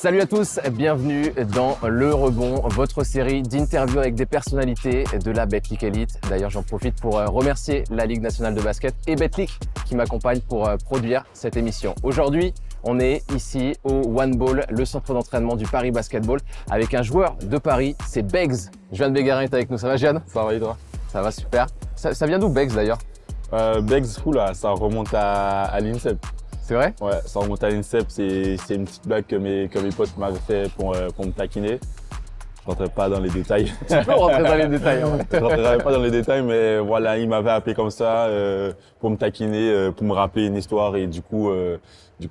Salut à tous, bienvenue dans Le Rebond, votre série d'interviews avec des personnalités de la Betclic Elite. D'ailleurs, j'en profite pour remercier la Ligue nationale de basket et Betclic qui m'accompagne pour produire cette émission. Aujourd'hui, on est ici au One Ball, le centre d'entraînement du Paris Basketball, avec un joueur de Paris, c'est Beggs. Jeanne Bégarin est avec nous, ça va Jeanne? Ça va et toi? Ça va super. Ça vient d'où Beggs d'ailleurs? Beggs, ça remonte à l'INSEP. C'est vrai? Ouais, ça remonte à l'INSEP, c'est une petite blague que mes potes m'avaient fait pour me taquiner. Je rentrerai pas dans les détails. Tu peux rentrer dans les détails. Je rentrerai pas dans les détails, mais voilà, ils m'avaient appelé comme ça pour me taquiner, pour me rappeler une histoire et du coup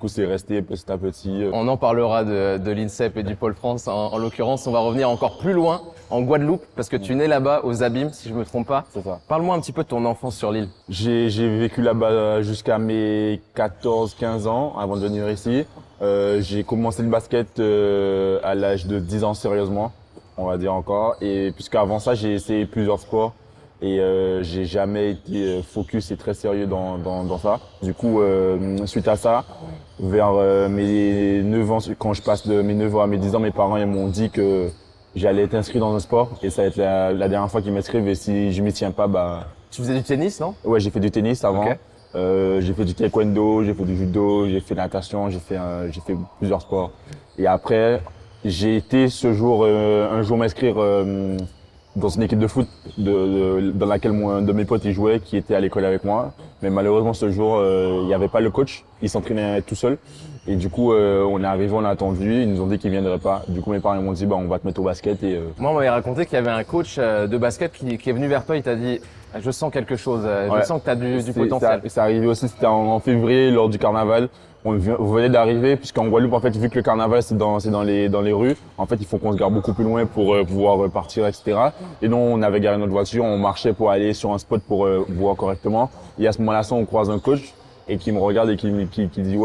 c'est resté petit à petit. On en parlera de l'INSEP et du Pôle France. En l'occurrence, on va revenir encore plus loin, en Guadeloupe, parce que tu es né là-bas, aux Abîmes, si je me trompe pas. C'est ça. Parle-moi un petit peu de ton enfance sur l'île. J'ai vécu là-bas jusqu'à mes 14-15 ans avant de venir ici. J'ai commencé le basket à l'âge de 10 ans sérieusement, on va dire encore. Et puisqu'avant ça, j'ai essayé plusieurs sports et j'ai jamais été focus et très sérieux dans ça. Du coup, suite à ça, vers mes 9 ans, quand je passe de mes 9 ans à mes 10 ans, mes parents ils m'ont dit que j'allais être inscrit dans un sport et ça va être la dernière fois qu'ils m'inscrivent et si je m'y tiens pas, bah... Tu faisais du tennis, non? Ouais, j'ai fait du tennis avant. Okay. J'ai fait du taekwondo, j'ai fait du judo, j'ai fait de la natation, j'ai fait plusieurs sports. Et après, j'ai été ce jour, un jour m'inscrire dans une équipe de foot dans laquelle un de mes potes il jouait, qui était à l'école avec moi. Mais malheureusement, ce jour, il n'y avait pas le coach, il s'entraînait tout seul. Et du coup, on est arrivé, on a attendu, ils nous ont dit qu'ils viendraient pas. Du coup, mes parents m'ont dit, on va te mettre au basket. Et Moi, on m'avait raconté qu'il y avait un coach de basket qui est venu vers toi, il t'a dit « Je sens quelque chose, je sens que tu as du potentiel ». C'est arrivé aussi, c'était en février, lors du carnaval. On venait d'arriver, puisqu'en Guadeloupe, en fait, vu que le carnaval, c'est dans les rues, en fait, il faut qu'on se garde beaucoup plus loin pour pouvoir partir, etc. Et nous, on avait garé notre voiture, on marchait pour aller sur un spot pour voir correctement. Et à ce moment-là, on croise un coach et qui me regarde et qui dit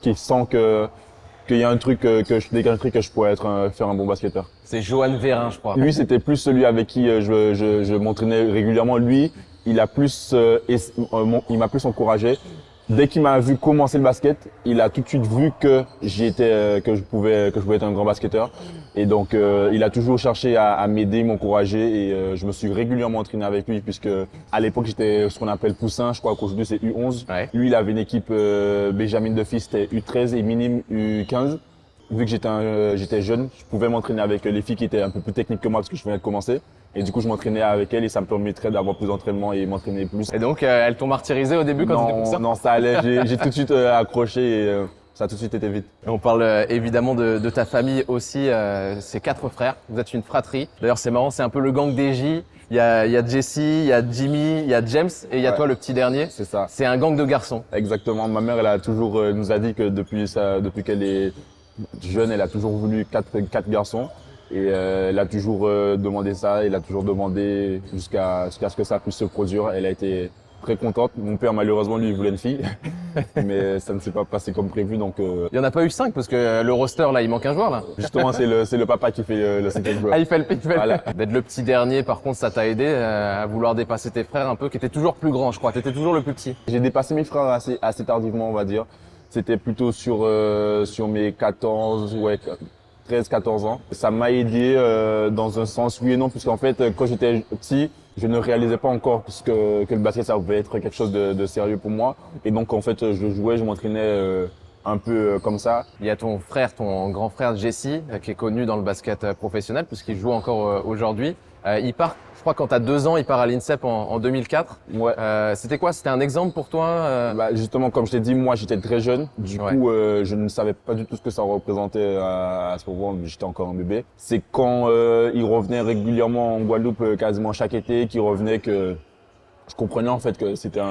qui sent qu'il y a un truc que je pourrais faire un bon basketteur. C'est Johan Vérin, je crois. Lui, c'était plus celui avec qui je m'entraînais régulièrement. Lui, il m'a plus encouragé. Dès qu'il m'a vu commencer le basket, il a tout de suite vu que je pouvais être un grand basketteur. Et donc, il a toujours cherché à m'aider, m'encourager et je me suis régulièrement entraîné avec lui puisque à l'époque, j'étais ce qu'on appelle poussin. Je crois qu'aujourd'hui, c'est U11. Ouais. Lui, il avait une équipe Benjamin de fils, c'était U13 et minime U15. Vu que j'étais jeune, je pouvais m'entraîner avec les filles qui étaient un peu plus techniques que moi parce que je venais de commencer. Et du coup, je m'entraînais avec elles et ça me permettrait d'avoir plus d'entraînement et m'entraîner plus. Et donc, elles t'ont martyrisé au début quand tu étais poussin? Non, ça allait. J'ai tout de suite accroché et ça a tout de suite été vite. Et on parle évidemment de ta famille aussi, c'est 4 frères, vous êtes une fratrie. D'ailleurs, c'est marrant, c'est un peu le gang des J. Il y a Jesse, il y a Jimmy, il y a James et il y a toi le petit dernier. C'est ça. C'est un gang de garçons. Exactement. Ma mère, elle a toujours nous a dit que depuis qu'elle est jeune, elle a toujours voulu quatre garçons. Et elle a toujours demandé ça, elle a toujours demandé jusqu'à ce que ça puisse se produire. Elle a été très contente. Mon père, malheureusement, lui, il voulait une fille, mais ça ne s'est pas passé comme prévu. Donc, il n'y en a pas eu 5 parce que le roster, là, il manque un joueur, là. Justement, c'est le papa qui fait le 5e joueur. Ah, il fait le Voilà. D'être le petit dernier, par contre, ça t'a aidé à vouloir dépasser tes frères un peu, qui étaient toujours plus grands, je crois. Tu étais toujours le plus petit. J'ai dépassé mes frères assez tardivement, on va dire. C'était plutôt sur mes 13-14 ans. Ça m'a aidé dans un sens oui et non, puisqu'en fait, quand j'étais petit, je ne réalisais pas encore que le basket, ça pouvait être quelque chose de sérieux pour moi. Et donc, en fait, je jouais, je m'entraînais un peu comme ça. Il y a ton frère, ton grand frère Jesse, qui est connu dans le basket professionnel, puisqu'il joue encore aujourd'hui. Il part, je crois, quand tu as 2 ans, il part à l'INSEP en 2004. Ouais. C'était quoi? C'était un exemple pour toi? Justement, comme je t'ai dit, moi, j'étais très jeune. Du coup, je ne savais pas du tout ce que ça représentait à ce moment. J'étais encore un bébé. C'est quand il revenait régulièrement en Guadeloupe, quasiment chaque été, qu'il revenait que je comprenais en fait que c'était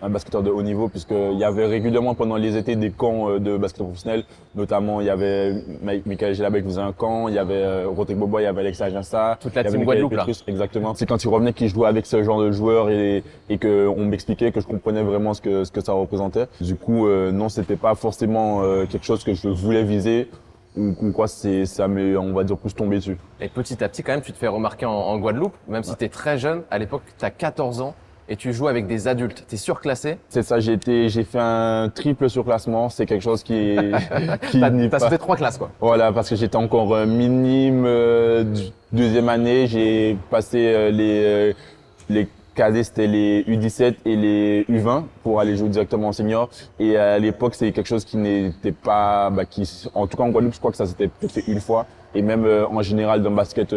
un basketteur de haut niveau, puisqu'il y avait régulièrement pendant les étés des camps de basket professionnel. Notamment, il y avait Michael Gelabek qui faisait un camp, il y avait Rotek Bobois, il y avait Alex Aginsa. Toute la team Guadeloupe, là. Exactement. C'est quand il revenait qu'il jouait avec ce genre de joueurs et qu'on m'expliquait, que je comprenais vraiment ce que ça représentait. Du coup, non, c'était pas forcément quelque chose que je voulais viser. Ou quoi, ça m'est, on va dire, plus tombé dessus. Et petit à petit, quand même, tu te fais remarquer en Guadeloupe, même si tu es très jeune. À l'époque, tu as 14 ans. et tu joues avec des adultes. Tu es surclassé. C'est ça, j'ai fait un triple surclassement. C'est quelque chose qui T'as sauté 3 classes, quoi. Voilà, parce que j'étais encore minime deuxième année. J'ai passé les cadets, c'était les U17 et les U20 pour aller jouer directement en senior. Et à l'époque, c'est quelque chose qui n'était pas, en tout cas en Guadeloupe, je crois que ça s'était peut-être fait une fois. Et même en général dans le basket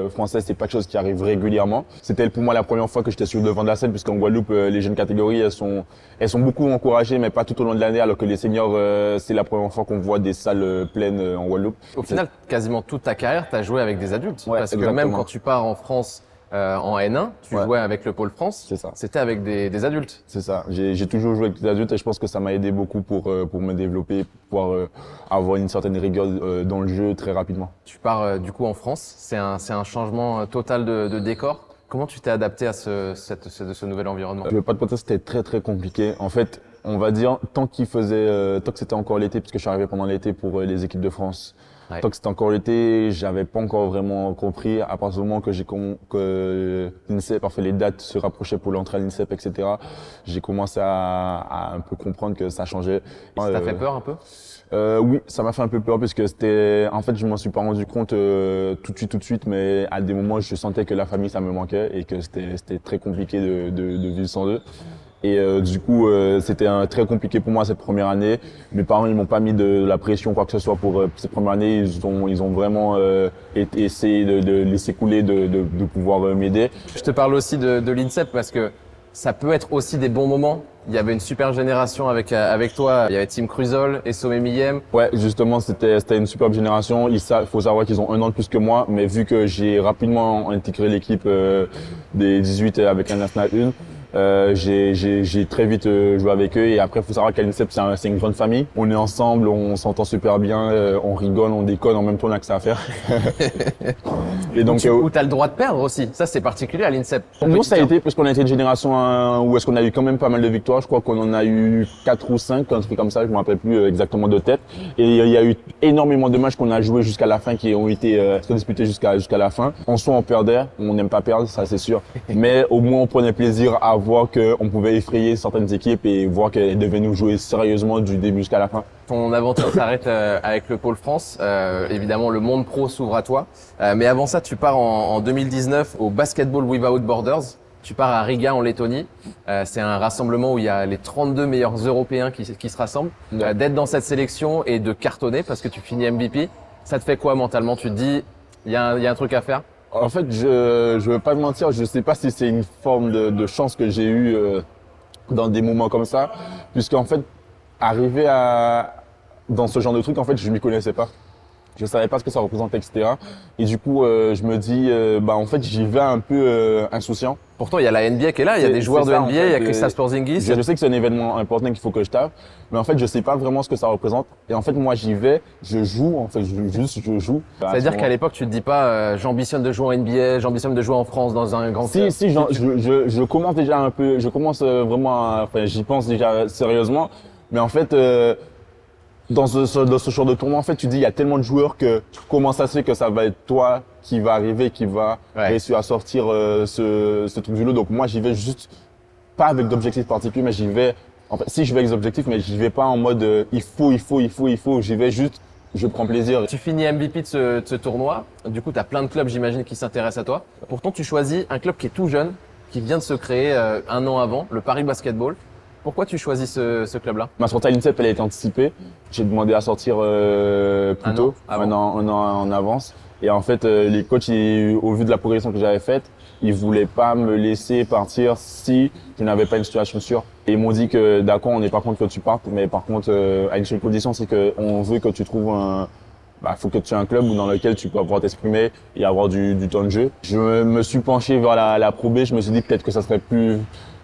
français, c'est pas quelque chose qui arrive régulièrement. C'était pour moi la première fois que j'étais sur le devant de la scène, puisqu'en Guadeloupe, les jeunes catégories, elles sont beaucoup encouragées, mais pas tout au long de l'année, alors que les seniors, c'est la première fois qu'on voit des salles pleines en Guadeloupe. Au final, quasiment toute ta carrière, tu as joué avec des adultes. Ouais, parce que exactement. même quand tu pars en France en N1, tu jouais avec le Pôle France. C'est ça. C'était avec des adultes. C'est ça. J'ai toujours joué avec des adultes et je pense que ça m'a aidé beaucoup pour me développer, pour pouvoir avoir une certaine rigueur dans le jeu très rapidement. Tu pars du coup en France. C'est un changement total de décor. Comment tu t'es adapté à ce nouvel environnement? Je vais pas te mentir, c'était très très compliqué. En fait, on va dire tant que c'était encore l'été, puisque je suis arrivé pendant l'été pour les équipes de France. Ouais. Tant que c'était encore l'été, j'avais pas encore vraiment compris. À partir du moment que l'INSEP a fait les dates se rapprochaient pour l'entrée à l'INSEP, etc. J'ai commencé à un peu comprendre que ça changeait. Ça t'a fait peur un peu? Oui, ça m'a fait un peu peur parce que en fait, je m'en suis pas rendu compte tout de suite, mais à des moments, je sentais que la famille, ça me manquait et que c'était très compliqué de vivre sans eux. Et du coup, c'était très compliqué pour moi cette première année. Mes parents, ils m'ont pas mis de la pression quoi que ce soit pour cette première année. Ils ont vraiment essayé de laisser couler, de pouvoir m'aider. Je te parle aussi de l'INSEP parce que ça peut être aussi des bons moments. Il y avait une super génération avec toi. Il y avait Tim Cruzol et Sommet Millem. Ouais, justement, c'était une superbe génération. Il faut savoir qu'ils ont un an de plus que moi, mais vu que j'ai rapidement intégré l'équipe des 18 avec un National 1, j'ai très vite joué avec eux. Et après, il faut savoir qu'à l'INSEP, c'est une grande famille. On est ensemble, on s'entend super bien, on rigole, on déconne, en même temps on a que ça à faire. Et donc, où tu as le droit de perdre aussi. Ça, c'est particulier à l'INSEP. nous, ça a été, parce qu'on a été une génération où est-ce qu'on a eu quand même pas mal de victoires. Je crois qu'on en a eu 4 ou 5, un truc comme ça, je me rappelle plus exactement de tête. Et il y a eu énormément de matchs qu'on a joués jusqu'à la fin, qui ont été disputés jusqu'à la fin. En soi, on perdait, on n'aime pas perdre, ça c'est sûr. Mais au moins, on prenait plaisir à voir qu'on pouvait effrayer certaines équipes et voir qu'elles devaient nous jouer sérieusement du début jusqu'à la fin. Ton aventure s'arrête avec le Pôle France. Évidemment, le monde pro s'ouvre à toi. Mais avant ça, tu pars en 2019 au Basketball Without Borders. Tu pars à Riga en Lettonie. C'est un rassemblement où il y a les 32 meilleurs Européens qui se rassemblent. D'être dans cette sélection et de cartonner parce que tu finis MVP, ça te fait quoi mentalement? Tu te dis, il y a un truc à faire? En fait, je veux pas te mentir, je sais pas si c'est une forme de chance que j'ai eue dans des moments comme ça, puisqu'en fait, arriver dans ce genre de truc, en fait, je m'y connaissais pas. Je savais pas ce que ça représentait, etc. Et du coup, je me dis, en fait, j'y vais un peu insouciant. Pourtant, il y a la NBA qui est là, il y a des joueurs de NBA, il y a Kristaps Porzingis. Je sais que c'est un événement important qu'il faut que je tape, mais en fait, je sais pas vraiment ce que ça représente. Et en fait, moi, j'y vais, je joue, en fait, je joue. C'est-à-dire qu'à l'époque, tu te dis pas, j'ambitionne de jouer en NBA, j'ambitionne de jouer en France dans un grand club. Si, je commence déjà un peu, je commence vraiment, j'y pense déjà sérieusement, mais en fait, dans ce genre de tournoi, en fait, tu dis, il y a tellement de joueurs que comment ça se fait que ça va être toi qui va arriver, qui va réussir à sortir ce truc du lot. Donc moi, j'y vais juste pas avec d'objectifs particuliers, mais j'y vais. En fait, si je vais avec des objectifs, mais j'y vais pas en mode il faut. J'y vais juste, je prends plaisir. Tu finis MVP de ce tournoi. Du coup, tu as plein de clubs, j'imagine, qui s'intéressent à toi. Pourtant, tu choisis un club qui est tout jeune, qui vient de se créer un an avant, le Paris Basketball. Pourquoi tu choisis ce club-là? Ma sortie à l'INSEP, elle a été anticipée. J'ai demandé à sortir plus tôt, un an en avance. Et en fait, les coachs, au vu de la progression que j'avais faite, ils voulaient pas me laisser partir si je n'avais pas une situation sûre. Et ils m'ont dit que d'accord, on n'est pas contre que tu partes, mais par contre, à une seule condition, c'est qu'on veut que tu trouves faut que tu aies un club dans lequel tu peux pouvoir t'exprimer et avoir du temps de jeu. Je me suis penché vers la Pro B. Je me suis dit peut-être que ça serait plus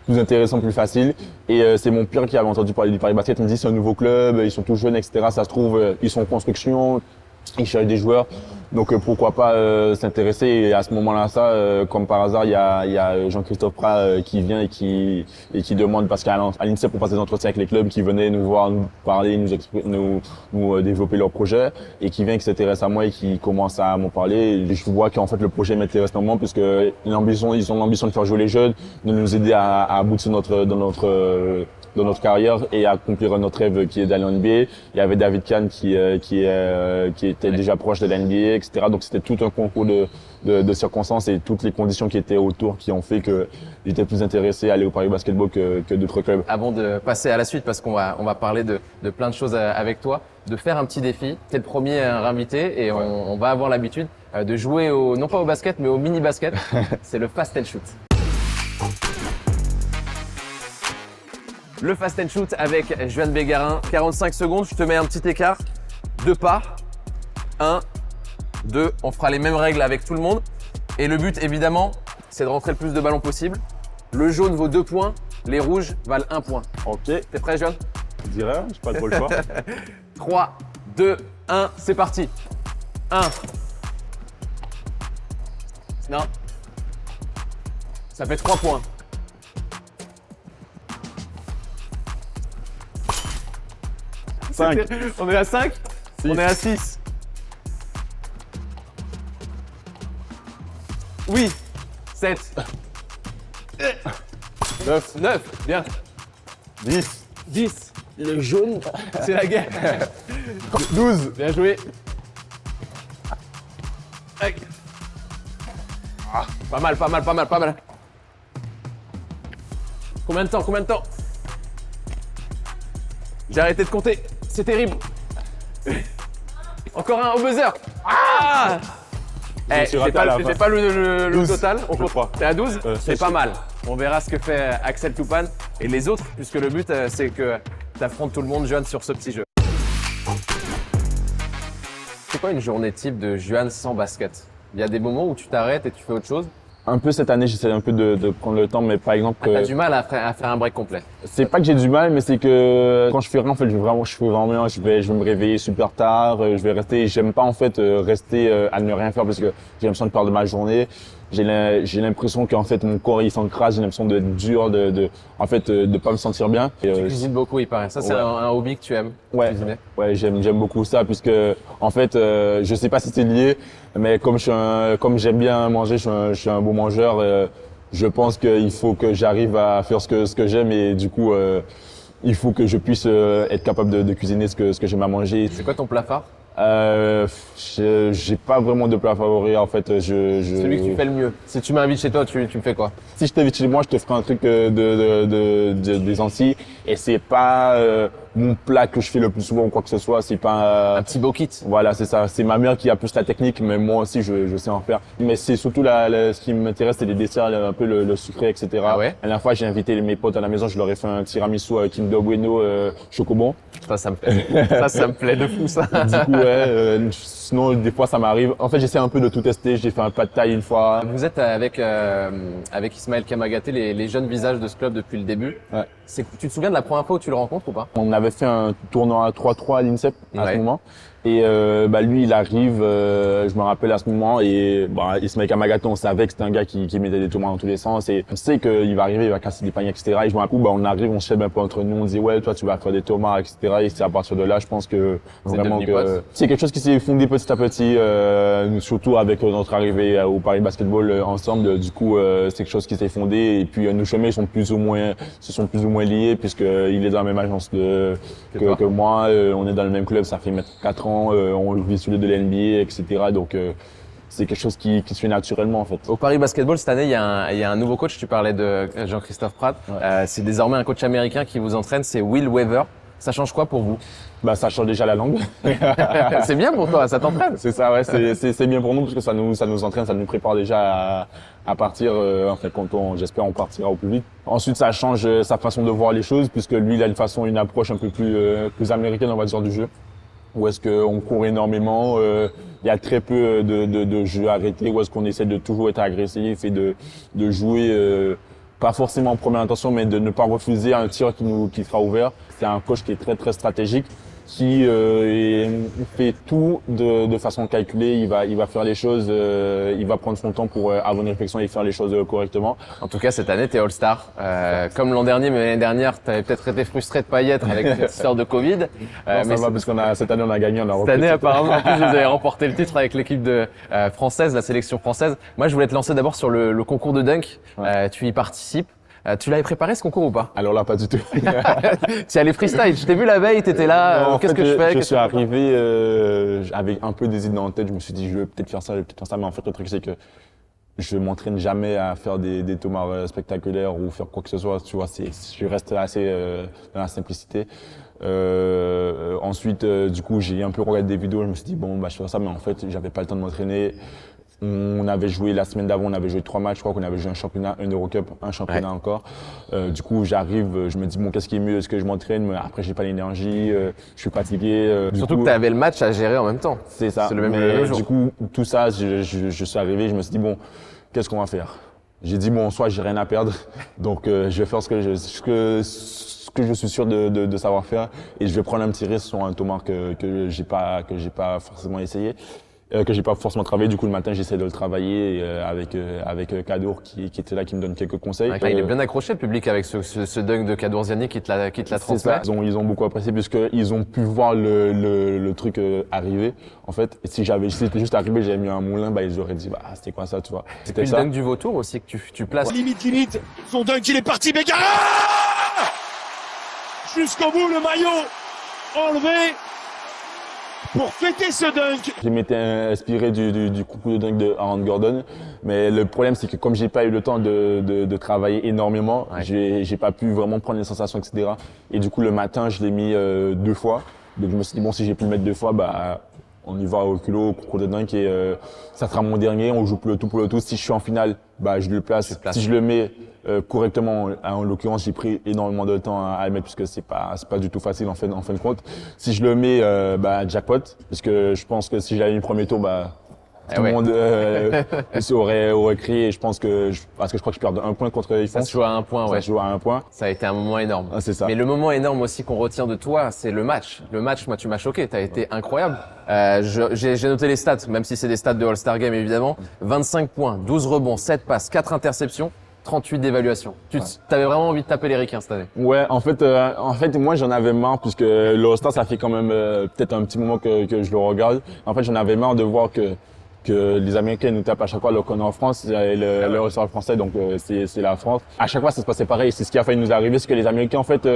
intéressant, plus facile. Et c'est mon père qui avait entendu parler du Paris Basket. Il me dit c'est un nouveau club, ils sont tous jeunes, etc. Ça se trouve, ils sont en construction, ils cherchent des joueurs. Donc pourquoi pas s'intéresser. Et à ce moment-là, comme par hasard, il y a Jean-Christophe Prat qui vient et qui demande, parce qu'à l'INSEP on passe des entretiens avec les clubs, qui venaient nous voir, nous parler, nous développer leurs projets, et qui vient, qui s'intéresse à moi et qui commence à m'en parler. Et je vois qu'en fait le projet m'intéresse énormément, puisque ils ont l'ambition de faire jouer les jeunes, de nous aider à aboutir dans notre carrière et à accomplir notre rêve qui est d'aller en NBA. Il y avait David Kahn qui était déjà proche de la NBA, etc. Donc c'était tout un concours de circonstances et toutes les conditions qui étaient autour qui ont fait que j'étais plus intéressé à aller au Paris Basketball que d'autres clubs. Avant de passer à la suite, parce qu'on va parler de plein de choses avec toi, de faire un petit défi. T'es le premier à inviter et on va avoir l'habitude de jouer non pas au basket mais au mini basket. C'est le fast and shoot. Le fast and shoot avec Juan Bégarin. 45 secondes, je te mets un petit écart. 2 pas. 1, 2. On fera les mêmes règles avec tout le monde. Et le but, évidemment, c'est de rentrer le plus de ballons possible. Le jaune vaut 2 points. Les rouges valent 1 point. Ok. T'es prêt, Juan? Je dirais, j'ai pas trop le choix. 3, 2, 1, c'est parti. 1. Non. Ça fait 3 points. 5. On est à 5. On est à 6. Oui. 7. 9. 9. Bien. 10. 10. Le jaune, c'est la guerre. 12. Bien joué. Aïe. Pas mal, pas mal, pas mal, pas mal. Combien de temps? J'ai arrêté de compter. C'est terrible. Encore un au buzzer. Ah! suis raté à la fin. J'ai pas le 12, total. je crois. T'es à 12? C'est pas sûr. mal. On verra ce que fait Axel Toupane et les autres, puisque le but, c'est que t'affrontes tout le monde, Juan, sur ce petit jeu. C'est quoi une journée type de Juan sans basket? Il y a des moments où tu t'arrêtes et tu fais autre chose? Un peu cette année, j'essaie un peu de prendre le temps, mais par exemple, T'as du mal à faire un break complet. c'est pas que j'ai du mal, mais c'est que quand je fais rien, en fait, je fais vraiment rien. Je vais me réveiller super tard, je vais rester. J'aime pas en fait rester à ne rien faire parce que j'ai l'impression de perdre ma journée. J'ai l'impression qu'en fait mon corps il s'encrasse, j'ai l'impression d'être dur, de pas me sentir bien. Et, Tu cuisines beaucoup, il paraît. Ça, c'est ouais. un hobby que tu aimes. Ouais, cuisiner. ouais, j'aime beaucoup ça puisque en fait, je sais pas si c'est lié, mais comme j'aime bien manger, je suis un beau mangeur. Je pense qu'il faut que j'arrive à faire ce que j'aime et du coup, il faut que je puisse être capable de cuisiner ce que j'aime à manger. C'est quoi ton plat phare? J'ai pas vraiment de plat favori en fait. Celui que tu fais le mieux. Si tu m'invites chez toi, tu me fais quoi? Si je t'invite chez moi, je te ferai un truc des Antilles et c'est pas mon plat que je fais le plus souvent ou quoi que ce soit. C'est pas Un petit beau kit. voilà, c'est ça. C'est ma mère qui a plus la technique, mais moi aussi je sais en faire. Mais c'est surtout ce qui m'intéresse, c'est les desserts, un peu le sucré, etc. Ah ouais? La dernière fois, j'ai invité mes potes à la maison, je leur ai fait un tiramisu Kinder Bueno chocobon. Ça me plaît. ça me plaît de fou, ça. Du coup, ouais. Sinon, des fois, ça m'arrive. En fait, j'essaie un peu de tout tester. J'ai fait un pas de taille une fois. Vous êtes avec Ismaël Kamagaté, les jeunes visages de ce club depuis le début. Ouais. Tu te souviens de la première fois où tu le rencontres ou pas? On avait fait un tournoi à 3-3 à l'INSEP à Ouais. ce moment. Et lui, il arrive, je me rappelle à ce moment, et Ismaël Kamagaté, on savait que c'était un gars qui mettait des tournois dans tous les sens, et on sait qu'il va arriver, il va casser des paniers, etc. Et je me rappelle, on arrive, on se un peu entre nous, on dit ouais, toi tu vas faire des tournois, etc. Et c'est à partir de là, je pense que vraiment devenus potes. c'est quelque chose qui s'est fondé petit à petit, surtout avec notre arrivée au Paris Basketball ensemble. Du coup, c'est quelque chose qui s'est fondé, et puis nos chemins se sont plus ou moins liés, puisque il est dans la même agence que moi, on est dans le même club, ça fait maintenant 4 ans. On vit sous les de l'NBA, etc. Donc c'est quelque chose qui se fait naturellement en fait. Au Paris Basketball, cette année, il y a un nouveau coach. Tu parlais de Jean-Christophe Prat. Ouais. C'est désormais un coach américain qui vous entraîne, c'est Will Weaver. Ça change quoi pour vous? Ça change déjà la langue. C'est bien pour toi, ça t'entraîne. C'est ça, ouais, c'est bien pour nous parce que ça nous entraîne, ça nous prépare déjà à partir. En fait, j'espère, on partira au plus vite. Ensuite, ça change sa façon de voir les choses puisque lui, il a une approche un peu plus américaine, on va dire, du jeu. Où est-ce qu'on court énormément, il y a très peu de jeux arrêtés, où est-ce qu'on essaie de toujours être agressif et de jouer pas forcément en première intention, mais de ne pas refuser un tir qui sera ouvert. C'est un coach qui est très très stratégique, qui fait tout de façon calculée. Il va faire les choses, il va prendre son temps pour avoir une réflexion et faire les choses correctement. En tout cas, cette année, tu es All-Star. Comme l'an dernier, mais l'année dernière, tu avais peut-être été frustré de pas y être avec cette histoire de Covid. Non, ça mais va parce cette année, on a gagné. Cette année, apparemment, en plus, vous avez remporté le titre avec l'équipe française, la sélection française. Moi, je voulais te lancer d'abord sur le concours de dunk. Tu y participes. Tu l'avais préparé ce concours ou pas? Alors là, pas du tout. Tu es allé freestyle. Je t'ai vu la veille, t'étais là. Qu'est-ce que je fais? Je suis arrivé avec un peu des idées en tête. Je me suis dit, je vais peut-être faire ça, Mais en fait, le truc, c'est que je m'entraîne jamais à faire des tomards spectaculaires ou faire quoi que ce soit. Tu vois, je reste assez dans la simplicité. Ensuite, du coup, j'ai un peu regardé des vidéos. Je me suis dit, bon, je fais ça, mais en fait, j'avais pas le temps de m'entraîner. On avait joué la semaine d'avant, on avait joué 3 matchs, je crois qu'on avait joué un championnat, un Eurocup, un championnat encore. Du coup, j'arrive, je me dis bon, qu'est-ce qui est mieux, est-ce que je m'entraîne, mais après j'ai pas l'énergie, je suis fatigué. Surtout que tu avais le match à gérer en même temps. C'est ça. C'est le même jour. Du coup, tout ça, je suis arrivé, je me suis dit bon, qu'est-ce qu'on va faire? J'ai dit bon, soit j'ai rien à perdre, donc je vais faire ce que je suis sûr de savoir faire, et je vais prendre un petit risque sur un tomahawk que j'ai pas forcément essayé. Que j'ai pas forcément travaillé. Du coup, le matin, j'essaie de le travailler avec Kadour qui était là, qui me donne quelques conseils. Il est bien accroché, le public, avec ce dunk de Kadour Ziani qui te l'a transmet. Ils ont beaucoup apprécié puisqu'ils ont pu voir le truc arriver. En fait, et si c'était juste arrivé, j'avais mis un moulin, ils auraient dit, c'était quoi ça, tu vois. C'était ça. Le dunk du vautour aussi que tu places. Limite, son dunk, il est parti, Begara! Jusqu'au bout, le maillot enlevé. Pour fêter ce dunk. Je m'étais inspiré du concours de dunk de Aaron Gordon, mais le problème c'est que comme j'ai pas eu le temps de travailler énormément, j'ai pas pu vraiment prendre les sensations, etc. Et du coup le matin je l'ai mis 2 fois. Donc je me suis dit bon, si j'ai pu le mettre 2 fois, on y va au culot, au concours de dunk, et ça sera mon dernier. On joue pour le tout. Si je suis en finale, je le place. Si je le mets correctement, en l'occurrence, j'ai pris énormément de temps à le mettre puisque c'est pas du tout facile en fin de compte. Si je le mets, jackpot, parce que je pense que si je l'avais mis premier tour, tout le monde aurait crié. Et je pense parce que je crois que je perds de 1 point contre Yves. Ça se joue à 1 point, Ça se joue à 1 point. Ça a été un moment énorme. C'est ça. Mais le moment énorme aussi qu'on retient de toi, c'est le match. Le match, moi, tu m'as choqué. T'as été incroyable. J'ai noté les stats, même si c'est des stats de All-Star Game, évidemment. 25 points, 12 rebonds, 7 passes, 4 interceptions. 38 d'évaluation. Tu avais vraiment envie de taper les requins cette année? Ouais, en fait, moi, j'en avais marre puisque le All-Star, ça fait quand même peut-être un petit moment que je le regarde. En fait, j'en avais marre de voir que les Américains nous tapent à chaque fois, alors qu'on est en France, le All-Star français, donc c'est la France. À chaque fois, ça se passait pareil. C'est ce qui a failli nous arriver, c'est que les Américains, en fait,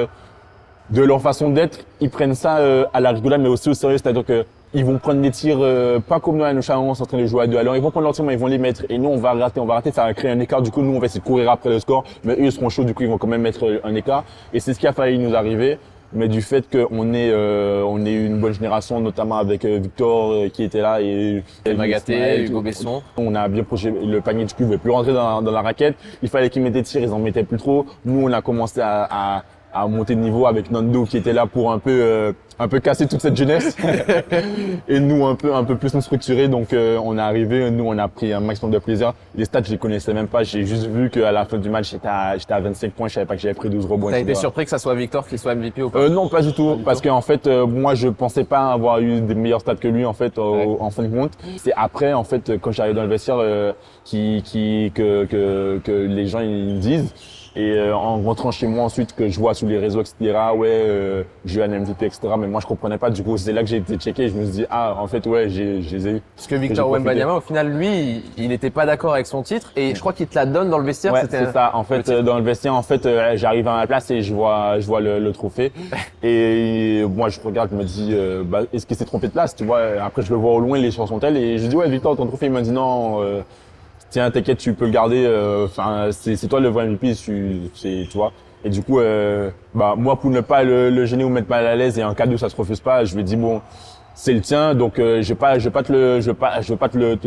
de leur façon d'être, ils prennent ça à la rigolade, mais aussi au sérieux. C'est-à-dire que ils vont prendre des tirs pas comme nous à nos chalons, on est en train de jouer à 2. Alors ils vont prendre leurs tirs, mais ils vont les mettre. Et nous, on va rater, ça va créer un écart. Du coup, nous, on va essayer de courir après le score, mais eux, ils seront chauds, du coup, ils vont quand même mettre un écart. Et c'est ce qui a failli nous arriver. Mais du fait qu'on est une bonne génération, notamment avec Victor qui était là et Magaté, Hugo Besson. On a bien projeté le panier, du coup, il ne veut plus rentrer dans la raquette. Il fallait qu'ils mettent des tirs, ils en mettaient plus trop. Nous, on a commencé à monter de niveau avec Nando qui était là pour un peu casser toute cette jeunesse et nous un peu plus nous structurer. Donc on est arrivé, nous on a pris un maximum de plaisir. Les stats je les connaissais même pas, j'ai juste vu qu'à la fin du match j'étais à 25 points, je savais pas que j'avais pris 12 rebonds. T'as été surpris que ça soit Victor qui soit MVP ou pas? Non, pas du tout, parce qu'en fait moi je pensais pas avoir eu des meilleurs stats que lui en fait en fin de compte. C'est après en fait quand j'arrive dans le vestiaire que les gens ils me disent. Et en rentrant chez moi ensuite que je vois sur les réseaux, etc., j'ai eu un MVP, etc. Mais moi, je comprenais pas. Du coup, c'est là que j'ai été checké. Je me suis dit, en fait, j'ai eu. Parce que Victor Wembanyama, au final, lui, il n'était pas d'accord avec son titre. Et je crois qu'il te la donne dans le vestiaire. Ouais, c'est ça. En fait, dans le vestiaire, j'arrive à ma place et je vois le trophée. Et moi, je regarde, je me dis, est-ce qu'il s'est trompé de place? Tu vois, après, je le vois au loin, il est sur son tel. Et je dis, ouais, Victor, ton trophée. Il m'a dit, non, tiens, t'inquiète, tu peux le garder. C'est toi le vrai MVP, tu vois. Et du coup, moi, pour ne pas le gêner ou mettre mal à l'aise, et un cadeau, ça se refuse pas. Je lui ai dit bon, c'est le tien, donc je vais pas te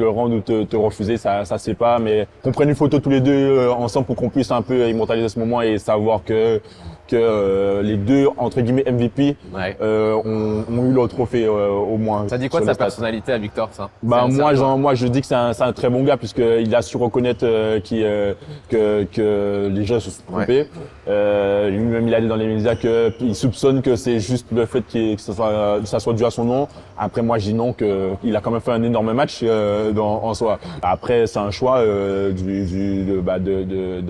le rendre ou te refuser, ça se fait pas. Mais qu'on prenne une photo tous les deux ensemble pour qu'on puisse un peu immortaliser ce moment et savoir que que les deux, entre guillemets, MVP Ouais. ont eu le trophée au moins. Ça dit quoi de sur sa le stade. personnalité à Victor, ça? Bah C'est moi je dis que c'est un très bon gars puisqu'il a su reconnaître que les gens se sont trompés. Lui-même il a dit dans les médias qu'il soupçonne que c'est juste le fait que ça soit dû à son nom. Après moi je dis non, qu'il a quand même fait un énorme match en soi. Après c'est un choix de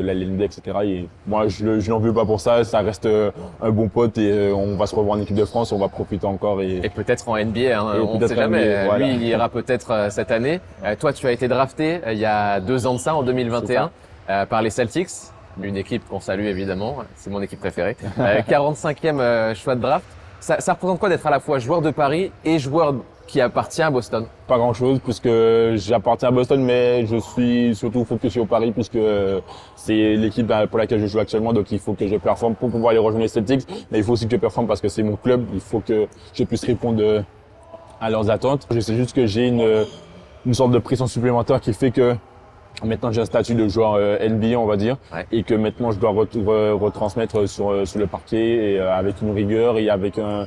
la LND, etc. Et moi je n'en veux pas pour ça. Ça reste un bon pote et on va se revoir en équipe de France, on va profiter encore Et peut-être en NBA, hein, Et on ne peut-être sait jamais. NBA, voilà. Lui, il ira peut-être cette année. Toi, tu as été drafté il y a 2 ans de ça, en 2021, par les Celtics, une équipe qu'on salue évidemment, c'est mon équipe préférée. 45e choix de draft. Ça représente quoi d'être à la fois joueur de Paris et joueur qui appartient à Boston? Pas grand chose puisque j'appartiens à Boston, mais je suis surtout focus sur Paris puisque c'est l'équipe pour laquelle je joue actuellement, donc il faut que je performe pour pouvoir aller rejoindre les Celtics, mais il faut aussi que je performe parce que c'est mon club, il faut que je puisse répondre à leurs attentes. Je sais juste que j'ai une sorte de pression supplémentaire qui fait que maintenant j'ai un statut de joueur NBA, on va dire, et que maintenant je dois retransmettre sur le parquet et avec une rigueur et avec un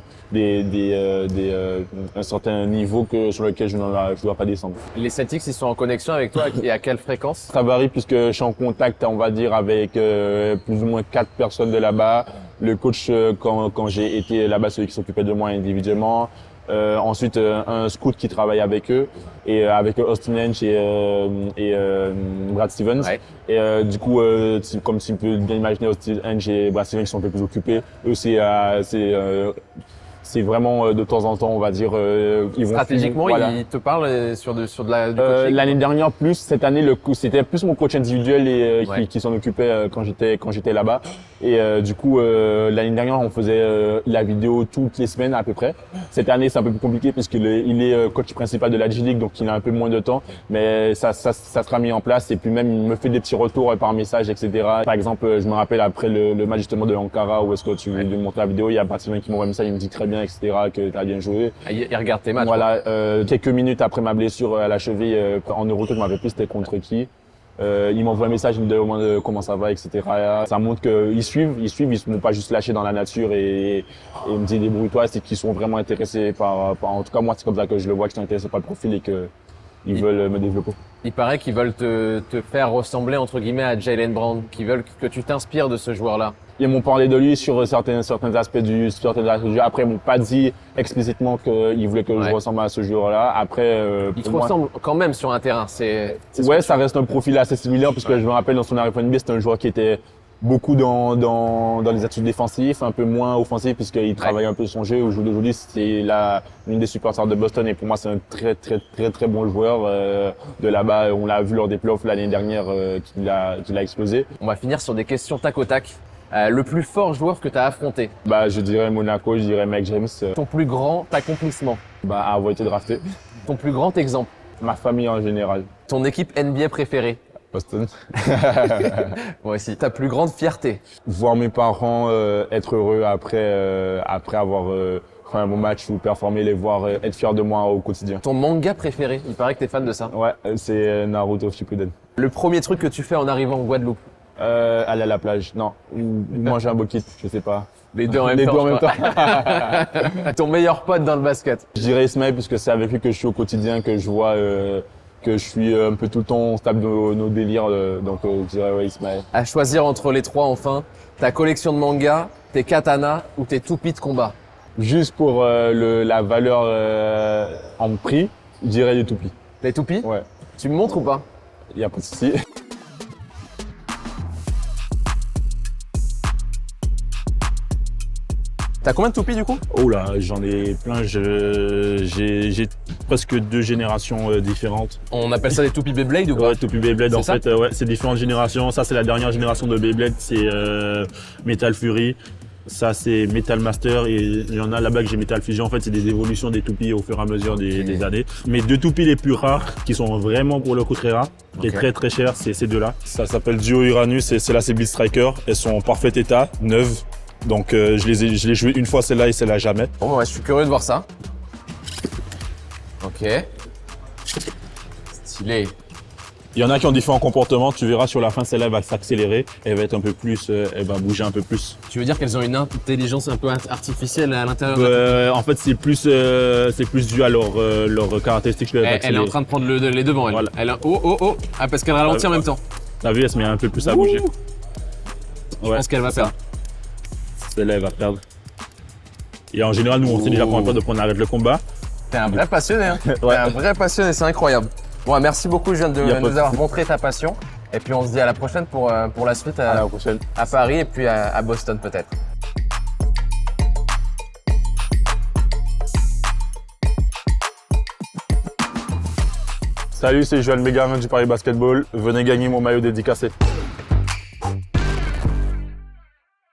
certain niveau sur lequel je dois pas descendre. Les Celtics, ils sont en connexion avec toi et à quelle fréquence? Ça varie puisque je suis en contact, on va dire, avec plus ou moins 4 personnes de là-bas. Le coach, quand j'ai été là-bas, celui qui s'occupait de moi individuellement. Ensuite, un scout qui travaille avec eux et avec Austin Henge et Brad Stevens. Ouais. Et du coup, comme tu peux bien imaginer, Austin Henge et Brad Stevens sont un peu plus occupés. Eux, c'est vraiment de temps en temps, on va dire, ils vont Stratégiquement, voilà. ils te parlent sur du coaching? L'année dernière plus, cette année c'était plus mon coach individuel et qui s'en occupait quand j'étais là-bas. Et du coup l'année dernière on faisait la vidéo toutes les semaines à peu près. Cette année c'est un peu plus compliqué parce qu'il est coach principal de la G-League, donc il a un peu moins de temps, mais ça sera mis en place. Et puis même il me fait des petits retours par message, etc. Par exemple je me rappelle après le match justement de Ankara où est-ce que tu lui montres la vidéo, il y a Bastien qui m'envoie un message, il me dit très bien, etc., que tu as bien joué. Il regarde tes matchs. Voilà, quelques minutes après ma blessure à la cheville en Euro, je m'avais plus c'était contre qui. Il m'envoie un message, il me demande comment ça va, etc. Ça montre qu'ils suivent, ils ne m'ont pas juste lâché dans la nature et ils me disent débrouille-toi, c'est qu'ils sont vraiment intéressés par, en tout cas moi c'est comme ça que je le vois, qu'ils sont intéressés par le profil et qu'ils veulent me développer. Il paraît qu'ils veulent te faire ressembler entre guillemets à Jaylen Brown, qu'ils veulent que tu t'inspires de ce joueur-là. Ils m'ont parlé de lui sur certains aspects du jeu. Après, ils m'ont pas dit explicitement qu'ils voulaient que je ressemble à ce joueur-là. Après, il te ressemble quand même sur un terrain. Ouais, ça reste un profil assez similaire puisque je me rappelle dans son arrivée en NBA, c'était un joueur qui était beaucoup dans les atouts défensifs, un peu moins offensif puisqu'il travaille un peu son jeu. Au jour d'aujourd'hui, c'est une des superstars de Boston et pour moi, c'est un très bon joueur de là-bas. On l'a vu lors des playoffs l'année dernière qu'il a explosé. On va finir sur des questions tac au tac. Le plus fort joueur que tu as affronté? Je dirais Monaco, je dirais Mike James. Ton plus grand accomplissement? Avoir été drafté. Ton plus grand exemple? Ma famille en général. Ton équipe NBA préférée? Boston. Moi aussi. Ta plus grande fierté? Voir mes parents être heureux après avoir fait un bon match ou performer, les voir être fiers de moi au quotidien. Ton manga préféré? Il paraît que t'es fan de ça. Ouais, c'est Naruto Shippuden. Le premier truc que tu fais en arrivant en Guadeloupe? Aller à la plage. Non, manger un bokit, je sais pas. Les deux en même temps. Ton meilleur pote dans le basket? Je dirais Ismaël puisque c'est avec lui que je suis au quotidien, que je vois que je suis un peu tout le temps, on se tape nos délires, donc je dirais Ismaël. À choisir entre les trois enfin, ta collection de mangas, tes katanas ou tes toupies de combat? Juste pour la valeur en prix, je dirais les toupies. Les toupies? Ouais. Tu me montres ou pas? Y a pas de souci. T'as combien de toupies du coup? Oh là, j'en ai plein. J'ai presque 2 générations différentes. On appelle ça des toupies Beyblade ou quoi? Ouais, Toupie Beyblade en C'est fait, ouais, c'est différentes générations. Ça c'est la dernière génération de Beyblade, c'est Metal Fury. Ça c'est Metal Master et il y en a là-bas que j'ai Metal Fusion. En fait, c'est des évolutions des toupies au fur et à mesure des années. Mes 2 toupies les plus rares, qui sont vraiment pour le coup très rares, et très chères, c'est ces 2-là. Ça s'appelle Duo Uranus et celle-là c'est Beat Striker. Elles sont en parfait état, neuves. Donc je l'ai joué une fois celle-là et celle-là jamais. Bon, ouais, je suis curieux de voir ça. Ok. Stylé. Il y en a qui ont différents comportements. Tu verras sur la fin, celle-là va s'accélérer. Elle va être un peu plus, elle va bouger un peu plus. Tu veux dire qu'elles ont une intelligence un peu artificielle à l'intérieur? En fait, c'est plus dû à leur caractéristique. Elle est en train de prendre les devants, elle. Voilà. Oh. Ah, parce qu'elle ralentit en même temps. T'as vu, elle se met un peu plus à bouger. Je pense qu'elle va perdre. Celle-là, elle va perdre. Et en général, nous, on sait déjà qu'on va pas de prendre arrête le combat. T'es un vrai passionné, hein. T'es un vrai passionné, c'est incroyable. Bon, merci beaucoup, Juan, de nous avoir montré ta passion. Et puis, on se dit à la prochaine pour la suite À la prochaine. à Paris et puis à Boston, peut-être. Salut, c'est Joël Megarmin du Paris Basketball. Venez gagner mon maillot dédicacé.